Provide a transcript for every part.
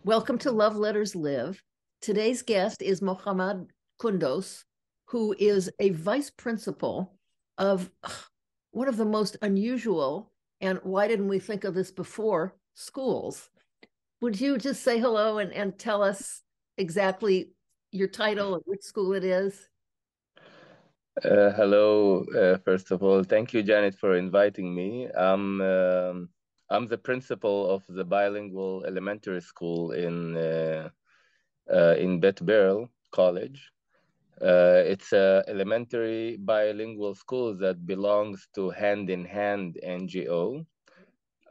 Welcome to Love Letters Live. Today's guest is Mohammad Kundos, who is a vice principal of one of the most unusual, and why didn't we think of this before, schools. Would you just say hello and tell us exactly your title and which school it is? Hello, first of all, thank you, Janet, for inviting me. I'm the principal of the bilingual elementary school in Beth Barrel College. It's a elementary bilingual school that belongs to Hand in Hand NGO,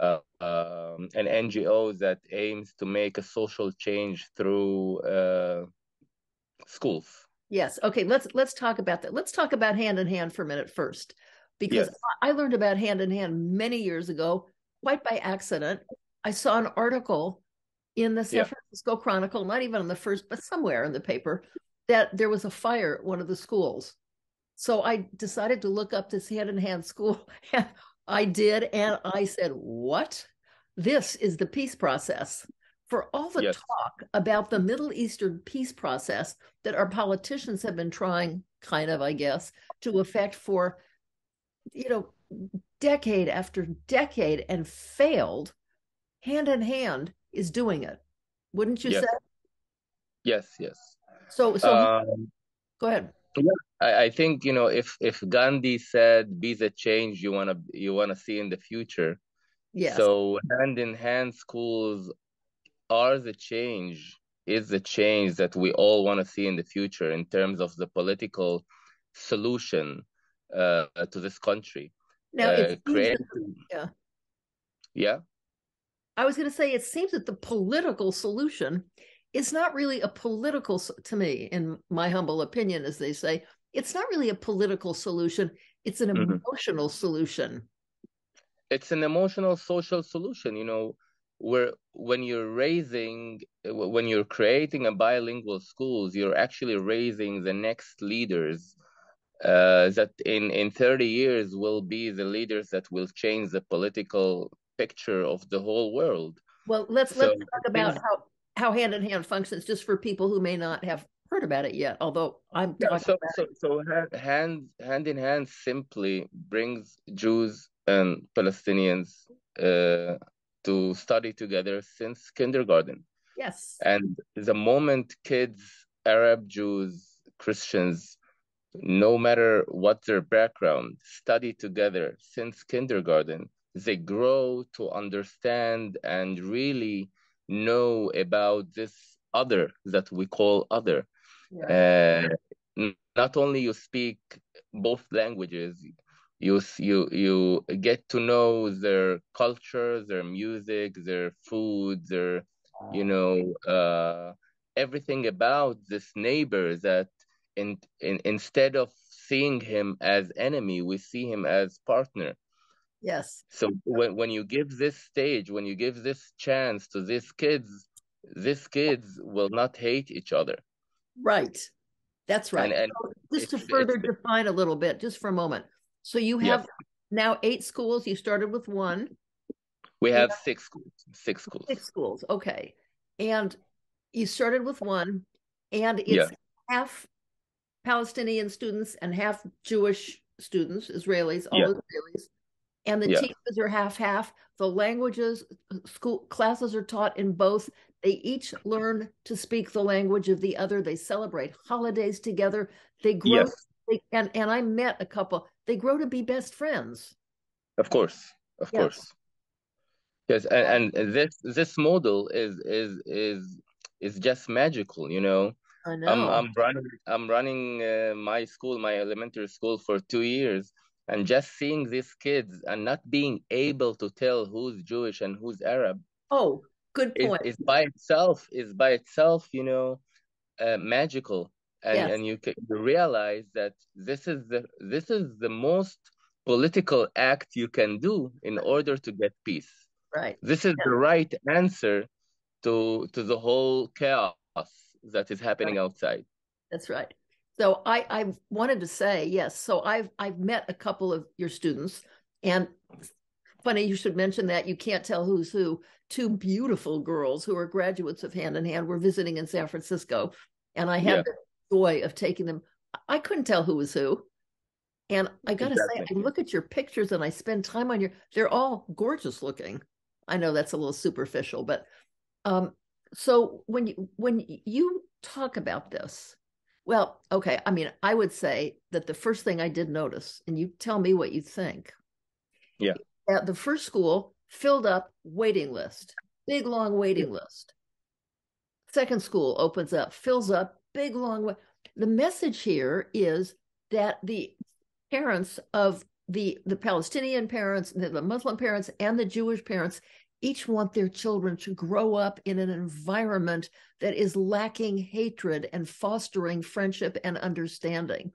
an NGO that aims to make a social change through schools. Yes. Okay, let's talk about that. Let's talk about Hand in Hand for a minute first, because Yes. I learned about Hand in Hand many years ago, quite by accident. I saw an article in the San Yeah. Francisco Chronicle, not even on the first, but somewhere in the paper, that there was a fire at one of the schools. So I decided to look up this Hand in Hand school, and I did, and I said, "What? This is the peace process." For all the Yes. talk about the Middle Eastern peace process that our politicians have been trying, kind of, I guess, to effect for, you know, decade after decade and failed, Hand in Hand is doing it. Wouldn't you say? Yes. Yes. Yes. So Um, go ahead. Yeah, I think, if Gandhi said, "Be the change you wanna see in the future," Yes. so hand in hand schools are the change, is the change that we all want to see in the future in terms of the political solution to this country. Now it seems Create, that, yeah, yeah, I was going to say, it seems that the political solution is not really a political, to me, in my humble opinion, as they say, it's not really a political solution. It's an mhm. emotional solution. It's an emotional social solution, where when you're creating a bilingual schools, you're actually raising the next leaders that in 30 years will be the leaders that will change the political picture of the whole world. Well, let's So talk about how Hand in Hand functions, just for people who may not have heard about it yet. Although I'm yeah, talking so about so it. so hand in hand simply brings Jews and Palestinians uh, to study together since kindergarten. Yes, And the moment kids, Arab, Jews, Christians, no matter what their background, study together since kindergarten, they grow to understand and really know about this other that we call other. right. Uh, Not only you speak both languages, you get to know their culture, their music, their food, their you know everything about this neighbor that instead of seeing him as enemy, we see him as partner. Yes, So when you give this stage, when you give this chance to these kids will not hate each other. right. That's right. And So just to it's further define a little bit, just for a moment. So you yes, have now 8 schools. You started with one. we And have six schools. 6 schools. Okay. And you started with one, and Yeah, it's half Palestinian students and half Jewish students, Israelis, all yeah, Israelis. And the yeah, teachers are half half. The languages, school classes are taught in both. They each learn to speak the language of the other. They celebrate holidays together. They grow, yes, and I met a couple. They grow to be best friends. of course, of Yes, course. Yes, and this model is just magical, I I'm know. I'm running my school, my elementary school for 2 years, and just seeing these kids and not being able to tell who's Jewish and who's Arab Oh, good is point. is by itself, magical, and Yes, and you realize that this is the most political act you can do in order to get peace. right. This is Yeah, the right answer to the whole chaos that is happening right. outside. That's right. So I wanted to say yes. So I've met a couple of your students, and funny you should mention that. You can't tell who's who. Two beautiful girls who are graduates of Hand in Hand were visiting in San Francisco, and I had Yeah, the joy of taking them. I couldn't tell who was who. And I got to say, exactly. I look at your pictures and I spend time on they're all gorgeous looking. I know that's a little superficial, but um, so when you talk about this, well, okay, I mean, I would say that the first thing I did notice, and you tell me what you think, Yeah. at the first school filled up waiting list, big long Yeah. waiting list. Second school opens up, fills up, big long. The message here is that the parents of the Palestinian parents, the Muslim parents, and the Jewish parents each want their children to grow up in an environment that is lacking hatred and fostering friendship and understanding.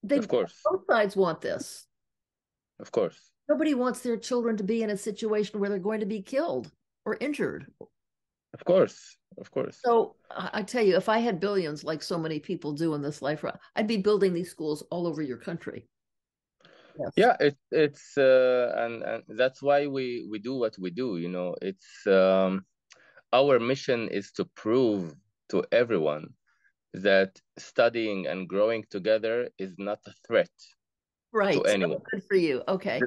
They Of course. both sides want this. Of course. Nobody wants their children to be in a situation where they're going to be killed or injured. Of course. Of course. So I tell you, if I had billions like so many people do in this life, I'd be building these schools all over your country. Yes. Yeah, it's and that's why we do what we do, you know. It's our mission is to prove to everyone that studying and growing together is not a threat to Right. anyone. Good for you. Okay.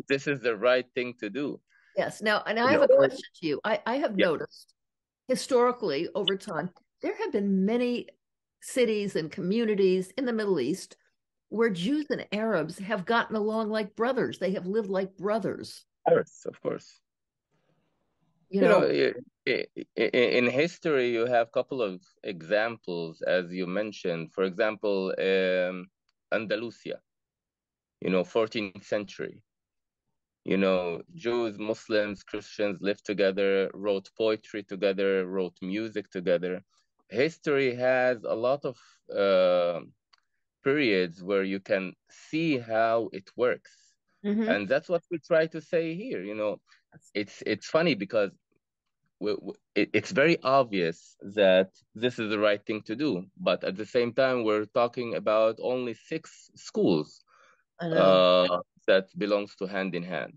This is the right thing to do. Yes. Now, and I You have a know, question to you. I have yeah, noticed historically over time, there have been many cities and communities in the Middle East where Jews and Arabs have gotten along like brothers. They have lived like brothers. of course, of course. You You know, know, in history, you have a couple of examples, as you mentioned. For example, Andalusia, 14th century. Jews, Muslims, Christians lived together, wrote poetry together, wrote music together. History has a lot of periods where you can see how it works. mm-hmm. And that's what we try to say here. It's funny because it's very obvious that this is the right thing to do, but at the same time, we're talking about only 6 schools I know. that belongs to Hand in Hand.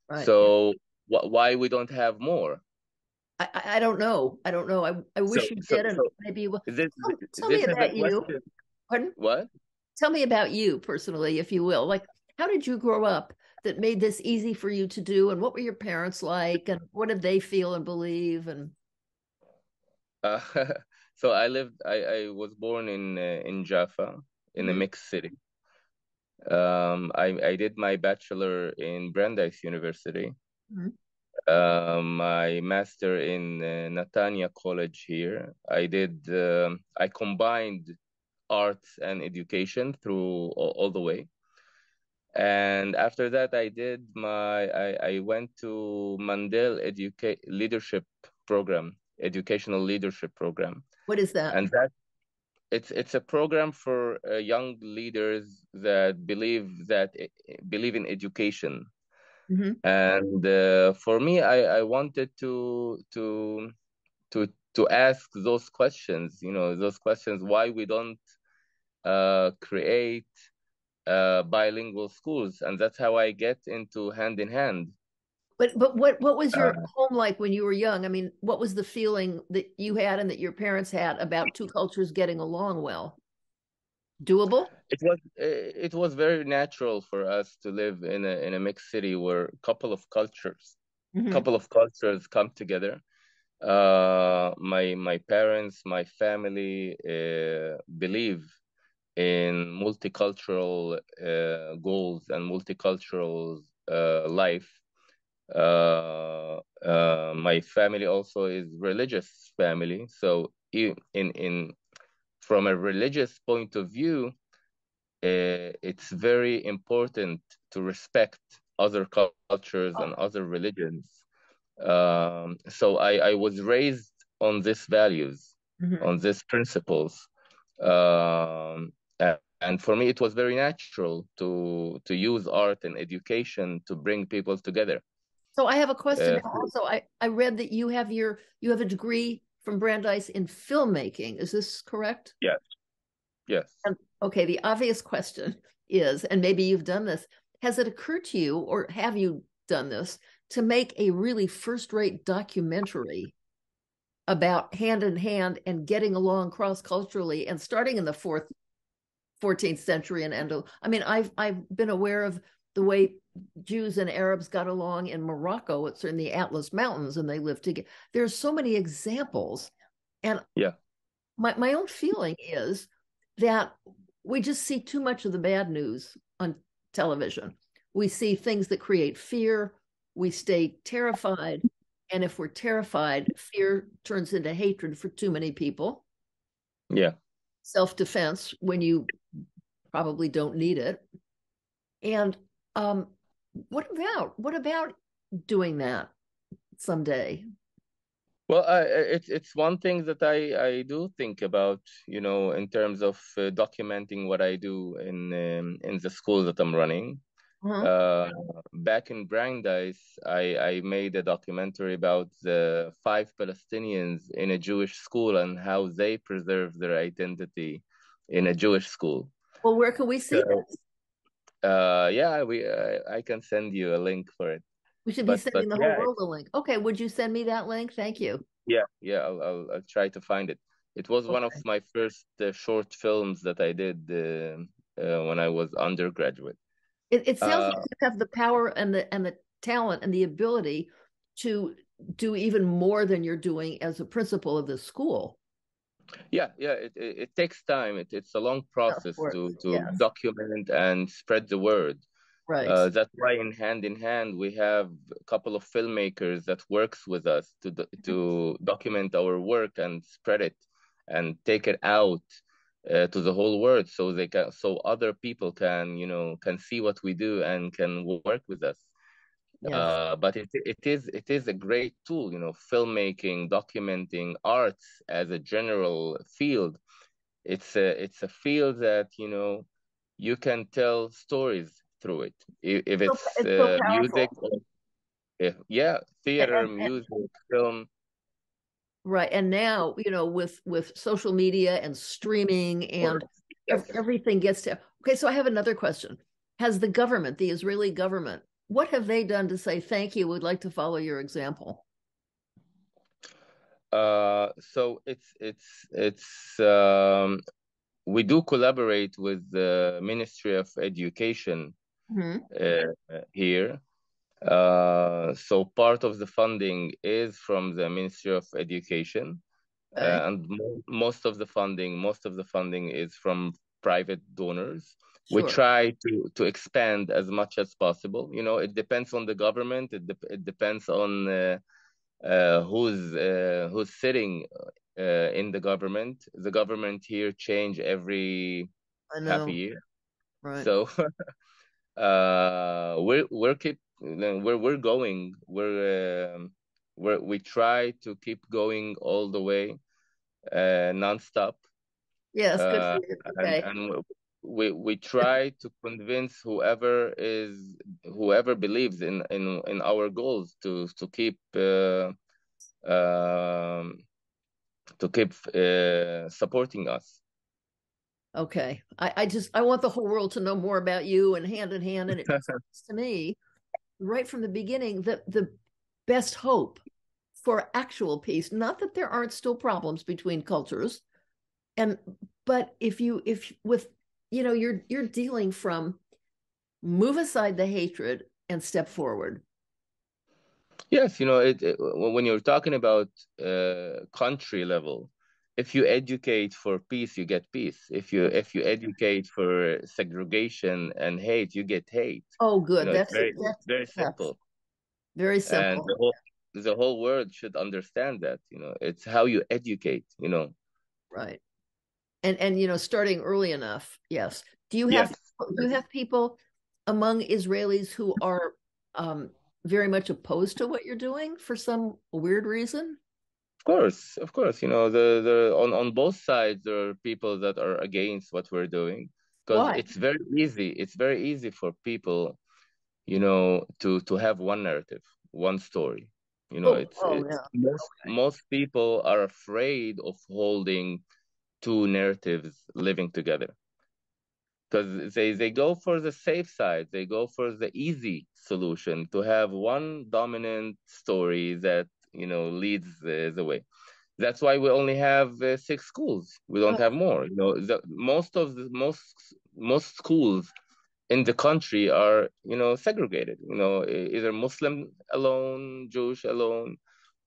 Right. Yeah. So why we don't have more? I don't know. I don't know. I So wish you so did, and so maybe you will. this Tell me this is a about you. question. Pardon? What? Tell me about you personally, if you will. Like, how did you grow up that made this easy for you to do? And what were your parents like? And what did they feel and believe? And Uh, so I was born in Jaffa, in a Mhm. mixed city. I did my bachelor in Brandeis University, Mhm. my master in Netanya College here. I combined arts and education through all the way. And after that, I went to Mandel Leadership Program, Educational Leadership Program. What is that? And it's a program for young leaders that believe in education. Mhm. And for me, I wanted to ask those questions, those questions, why we don't create bilingual schools. And that's how I get into Hand in Hand. But what was your Uh, home like when you were young? I mean, what was the feeling that you had and that your parents had about two cultures getting along well? Doable? it was very natural for us to live in a mixed city where a Hmm. couple of cultures come together. My parents, my family believe in multicultural goals and multicultural life. My family also is religious family, so in from a religious point of view, it's very important to respect other cultures and other religions. So I was raised on these values, Hmm. on these principles. And for me, it was very natural to use art and education to bring people together. So I have a question Uh, also. I read that you have a degree from Brandeis in filmmaking. Is this correct? yes, yes. And, okay, the obvious question is, and maybe you've done this, has it occurred to you, or have you done this, to make a really first-rate documentary about hand in hand and getting along cross-culturally and starting in the 14th century and end. I mean, I've been aware of the way Jews and Arabs got along in Morocco. It's in the Atlas Mountains and they lived together. There's so many examples. And Yeah. my own feeling is that we just see too much of the bad news on television. We see things that create fear. We stay terrified. And if we're terrified, fear turns into hatred for too many people. Yeah. Self-defense when you probably don't need it. And what about doing that someday? Well, it's one thing that I do think about, you know, in terms of documenting what I do in the school that I'm running. Uh-huh. Uh, Back in Brandeis, I made a documentary about the 5 Palestinians in a Jewish school and how they preserve their identity in a Jewish school. Well, where can we see So, this? yeah, I can send you a link for it. We should be But sending the whole yeah, world a link. Okay, would you send me that link? Thank you. yeah, I'll try to find it. It was one of Okay. my first short films that I did when I was undergraduate. It sounds like Uh, you have the power and the talent and the ability to do even more than you're doing as a principal of the school. yeah, it takes time. It's a long Of process course. to Yes. document and spread the word. Right. That's why in hand we have a couple of filmmakers that works with us to document our work and spread it and take it out to the whole world so they can so other people can can see what we do and can work with us. Yes. But it is a great tool, filmmaking, documenting, arts as a general field. It's a field that you can tell stories through it. If So it's it's so music, powerful. yeah, theater, And music, film. right. And now, with social media and streaming Or, and yes. everything gets to. Okay, so I have another question. Has the government, the Israeli government, what have they done to say thank you? We'd like to follow your example. So we do collaborate with the Ministry of Education Hmm. here. So part of the funding is from the Ministry of Education, Okay. and most of the funding is from private donors. We Sure. try to expand as much as possible. It depends on the government. It depends on who's sitting in the government. The government here change every I half a know. year, Right. so we're going. We try to keep going all the way, nonstop, Yes, good for uh, you. and Okay. we try to convince whoever believes in our goals um, to keep supporting us. Okay. I want the whole world to know more about you and hand in hand. And it just seems to me, right from the beginning, that the best hope for actual peace, not that there aren't still problems between cultures, and but if with you're dealing from move aside the hatred and step forward. Yes, when you're talking about country level, if you educate for peace, you get peace. If you educate for segregation and hate, you get hate. Oh, good. It's That's it. very very That's simple, very and simple. the whole world should understand that. It's how you educate. Right. And starting early enough. Yes. Do you have Yes. do you have people among Israelis who are um, very much opposed to what you're doing for some weird reason? Of course, the on both sides there are people that are against what we're doing because Why? it's very easy for people, to have one narrative, one story. Oh, It's yeah. most people are afraid of holding two narratives living together. because they go for the safe side. They go for the easy solution to have one dominant story that leads the way. That's why we only have 6 schools. We don't have more. Most schools in the country are segregated. Either Muslim alone, Jewish alone,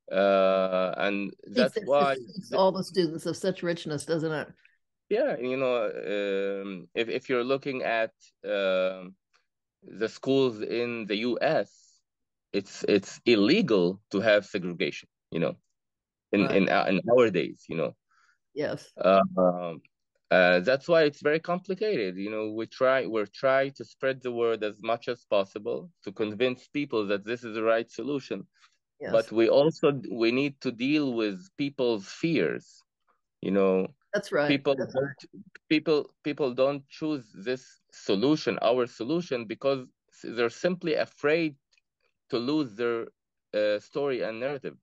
and It that's why. suits all the students of such richness, doesn't it? Yeah, if you're looking at the schools in the U.S., it's illegal to have segregation. Right. In our days. Yes. Um, that's why it's very complicated. We're trying to spread the word as much as possible to convince people that this is the right solution. Yes. But we need to deal with people's fears. You know, That's right. people people don't choose this solution, our solution, because they're simply afraid to lose their story and narrative.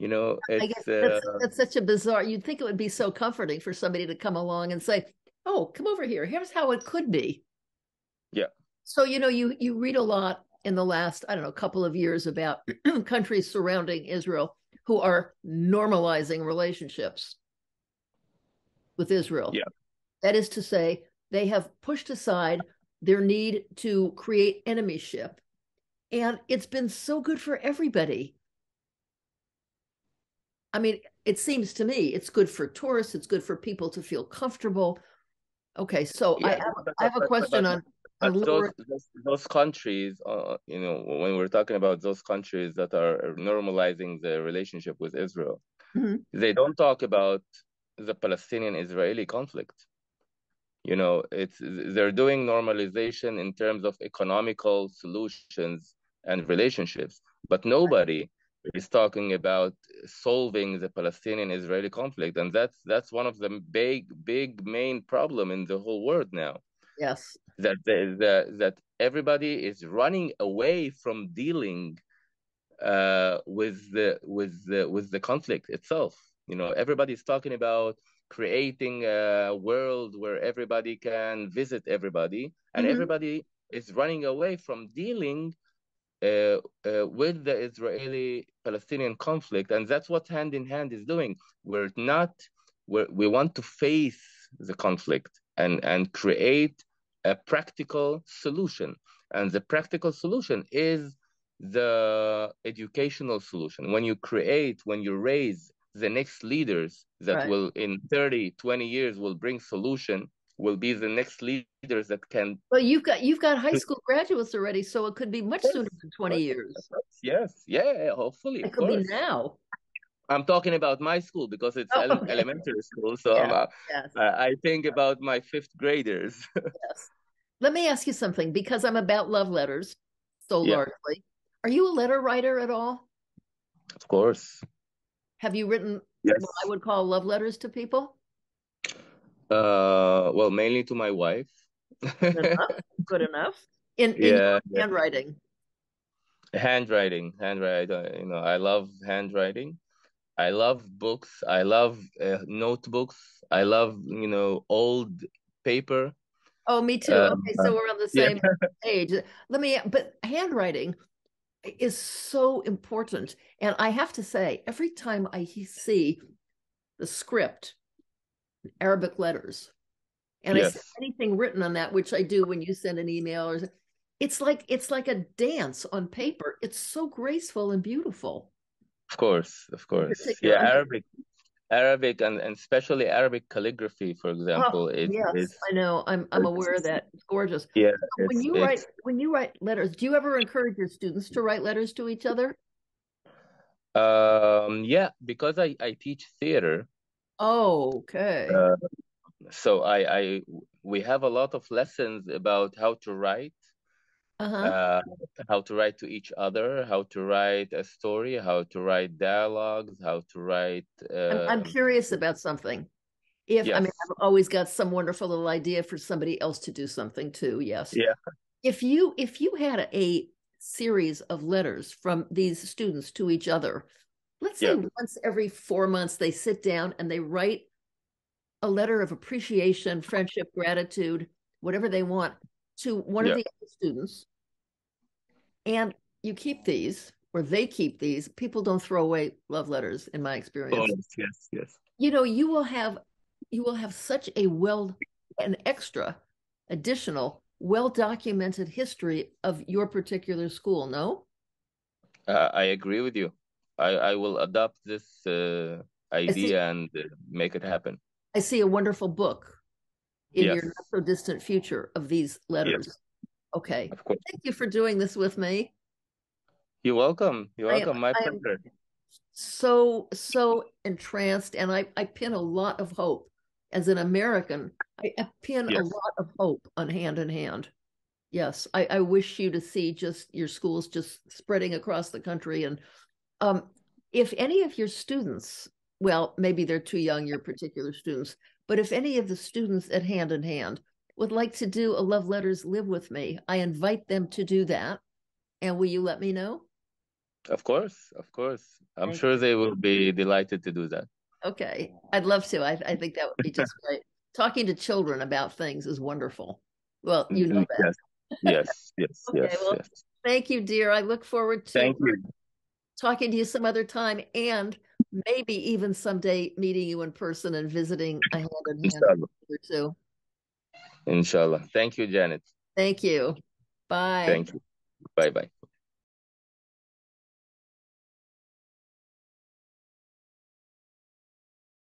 I guess It's that's such a bizarre. You'd think it would be so comforting for somebody to come along and say, "Oh, come over here. Here's how it could be." yeah, So, you read a lot in the last, I don't know, couple of years about countries surrounding Israel who are normalizing relationships with Israel. yeah, That is to say, they have pushed aside their need to create enemyship. And it's been so good for everybody. I mean, it seems to me it's good for tourists, it's good for people to feel comfortable. Okay, so I yeah. have, But I have a question on lower. those countries, when we're talking about those countries that are normalizing the relationship with Israel, Mhm. they don't talk about the Palestinian-Israeli conflict. They're doing normalization in terms of economical solutions and relationships, but nobody is talking about solving the Palestinian-Israeli conflict, and that's one of the big main problem in the whole world now. Yes. That everybody is running away from dealing with the conflict itself. Everybody's talking about creating a world where everybody can visit everybody, and Hmm. everybody is running away from dealing with the Israeli-Palestinian conflict, and that's what Hand in Hand is doing. We're not, we want to face the conflict and create a practical solution, and the practical solution is the educational solution. When you raise the next leaders that Right. will in 30-20 years will bring solution, will be the next leaders that can. Well, you've got high school graduates already, so it could be much Yes, sooner than 20 years. yes, yeah, hopefully, It of could be course. now. I'm talking about my school because it's Oh, okay. elementary school, so Yeah. Yes. I think about my fifth graders. Yes. Let me ask you something because I'm about love letters so Yeah, largely. Are you a letter writer at all? of course. Have you written what I Yes. would call love letters to people? Well, mainly to my wife. Good enough. Good enough. In Yeah, your handwriting. handwriting. I love handwriting. I love books. I love notebooks. I love old paper. Oh, me too. Uh, Okay, so we're on the yeah, same page. But handwriting is so important. And I have to say, every time I see the script, Arabic letters, and I see yes, anything written on that, which I do when you send an email, or it's like a dance on paper. It's so graceful and beautiful. of In course. Yeah, particular, I mean, Arabic and especially Arabic calligraphy, for oh example, yes, I know. I'm aware of it's that. It's gorgeous. yeah, So when you write letters, do you ever encourage your students to write letters to each other? yeah, because I teach theater, Oh, okay. uh, so we have a lot of lessons about Uh-huh. uh, how to write to each other, how to write a story, how to write dialogues, how to write. I'm curious about something. If I mean, Yes, I've always got some wonderful little idea for somebody else to do something too. Yes. yeah, If you had a series of letters from these students to each other, let's say yeah, once every 4 months they sit down and they write a letter of appreciation, friendship, gratitude. whatever they want, to one of Yeah. the other students. And you keep these, or they keep these. People don't throw away love letters, in my Oh, experience. yes, yes, yes. You know, you will have such an extra, additional, well documented history of your particular school. No, I agree with you. I will adopt this I see. idea and make it happen. I see a wonderful book in your not Yes, so distant future of these yes, letters. Okay, of course. thank you for doing this with me. You're welcome. You're I am welcome. My I am pleasure. so entranced, and I pin a lot of hope as an American. I pin a Yes, lot of hope on Hand in Hand. Yes, I wish you to see just your schools just spreading across the country. And um, if any of your students, well, maybe they're too young, your particular students, but if any of the students at Hand in Hand would like to do a Love Letters Live with Me, I invite them to do that. And will you let me know? of course, of course. I'm Thank sure you. they will be delighted to do that. Okay, I'd love to. I think that would be just great. Talking to children about things is wonderful. Well, you know that. Yes, yes, yes, Okay, yes, well, yes. thank you, dear. I look forward to Thank you. talking to you some other time, and maybe even someday meeting you in person and visiting a hand in hand Inshallah. or two. Inshallah. Thank you, Janet. Thank you. Bye. Thank you. Bye bye.